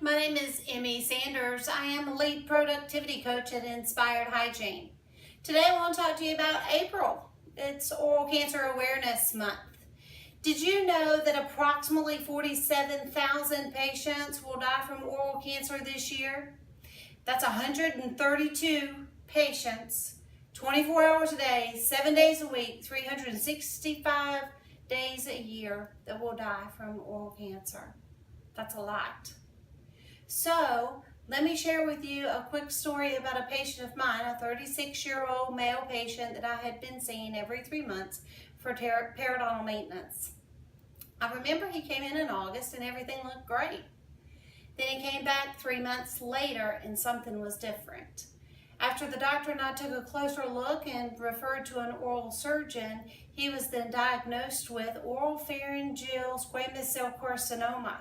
My name is Emme Sanders. I am a lead productivity coach at Inspired Hygiene. Today I want to talk to you about April. It's Oral Cancer Awareness Month. Did you know that approximately 47,000 patients will die from oral cancer this year? That's 132 patients, 24 hours a day, 7 days a week, 365 days a year that will die from oral cancer. That's a lot. So let me share with you a quick story about a patient of mine, a 36-year-old male patient that I had been seeing every 3 months for periodontal maintenance. I remember he came in August and everything looked great. Then he came back 3 months later and something was different. After the doctor and I took a closer look and referred to an oral surgeon, he was then diagnosed with oropharyngeal squamous cell carcinoma.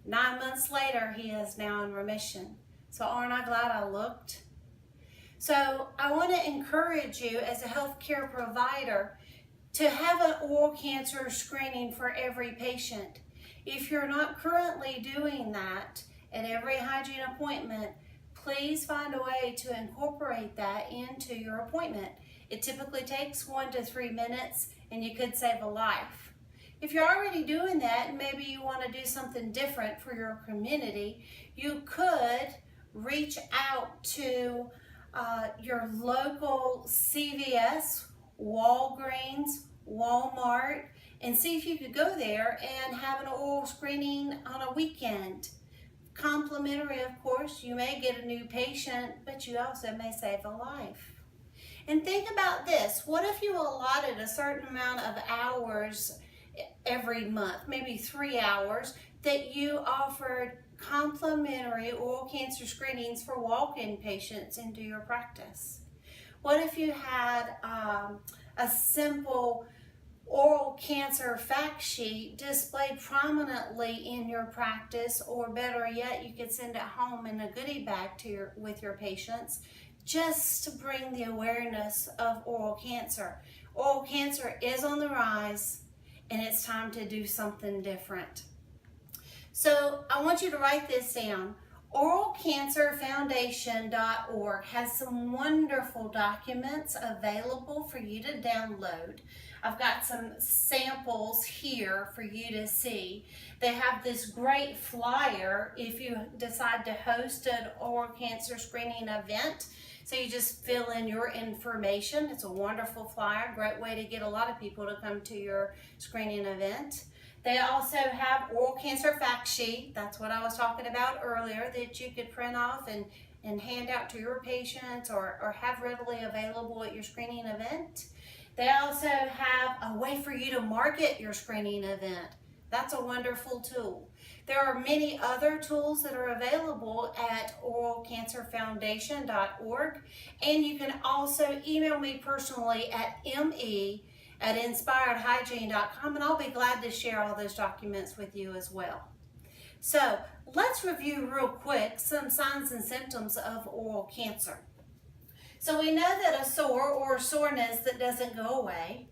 9 months later, he is now in remission. So aren't I glad I looked? So I want to encourage you as a healthcare provider to have an oral cancer screening for every patient. If you're not currently doing that at every hygiene appointment, please find a way to incorporate that into your appointment. It typically takes 1 to 3 minutes and you could save a life. If you're already doing that and maybe you want to do something different for your community, you could reach out to your local CVS, Walgreens, Walmart, and see if you could go there and have an oral screening on a weekend. Complimentary, of course. You may get a new patient, but you also may save a life. And think about this. What if you allotted a certain amount of hours every month, maybe 3 hours, that you offered complimentary oral cancer screenings for walk-in patients into your practice? What if you had a simple oral cancer fact sheet displayed prominently in your practice, or better yet, you could send it home in a goodie bag with your patients, just to bring the awareness of oral cancer. Oral cancer is on the rise, and it's time to do something different. So I want you to write this down. OralCancerFoundation.org has some wonderful documents available for you to download. I've got some samples here for you to see. They have this great flyer if you decide to host an oral cancer screening event. So you just fill in your information. It's a wonderful flyer, great way to get a lot of people to come to your screening event. They also have oral cancer fact sheet. That's what I was talking about earlier, that you could print off and hand out to your patients or have readily available at your screening event. They also have a way for you to market your screening event. That's a wonderful tool. There are many other tools that are available at oralcancerfoundation.org, and you can also email me personally at me@inspiredhygiene.com, and I'll be glad to share all those documents with you as well. So let's review real quick some signs and symptoms of oral cancer. So we know that a sore or soreness that doesn't go away,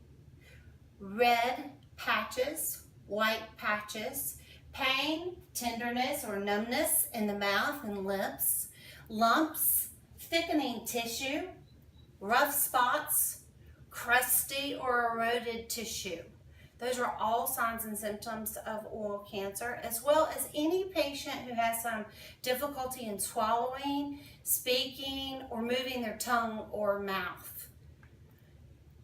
red patches, white patches, pain, tenderness or numbness in the mouth and lips, lumps, thickening tissue, rough spots, crusty or eroded tissue. Those are all signs and symptoms of oral cancer, as well as any patient who has some difficulty in swallowing, speaking, or moving their tongue or mouth.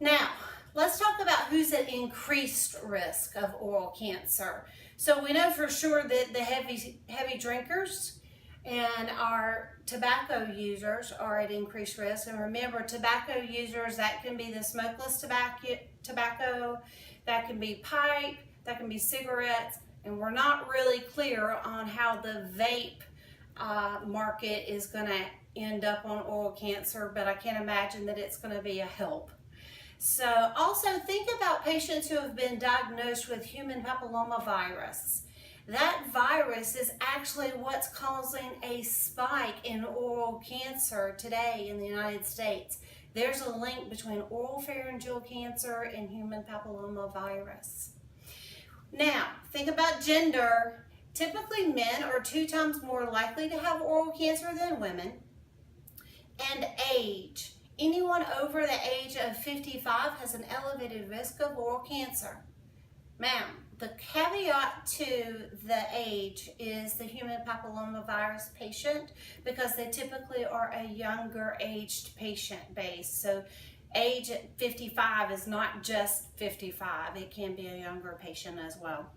Now, let's talk about who's at increased risk of oral cancer. So we know for sure that the heavy drinkers and our tobacco users are at increased risk. And remember, tobacco users, that can be the smokeless tobacco, that can be pipe, that can be cigarettes, and we're not really clear on how the vape market is going to end up on oral cancer, but I can't imagine that it's going to be a help. So also think about patients who have been diagnosed with human papillomavirus. That virus is actually what's causing a spike in oral cancer today in the United States. There's a link between oropharyngeal cancer and human papillomavirus. Now, think about gender Typically, men are 2 times more likely to have oral cancer than women. And age. Anyone over the age of 55 has an elevated risk of oral cancer. Now, the caveat to the age is the human papillomavirus patient, because they typically are a younger aged patient base. So age at 55 is not just 55, it can be a younger patient as well.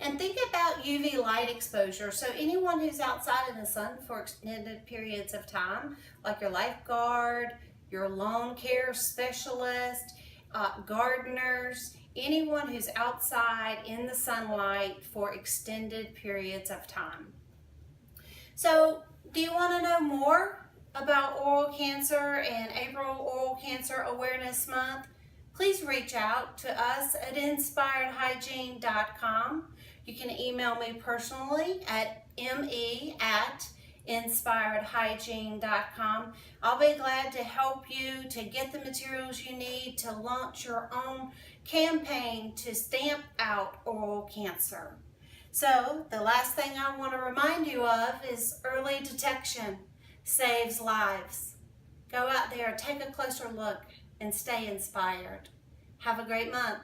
And think about UV light exposure. So anyone who's outside in the sun for extended periods of time, like your lifeguard, your lawn care specialist, gardeners, anyone who's outside in the sunlight for extended periods of time. So, do you want to know more about oral cancer and April Oral Cancer Awareness Month? Please reach out to us at inspiredhygiene.com. You can email me personally at me@inspiredhygiene.com. I'll be glad to help you to get the materials you need to launch your own campaign to stamp out oral cancer. So the last thing I want to remind you of is early detection saves lives. Go out there, take a closer look, and stay inspired. Have a great month.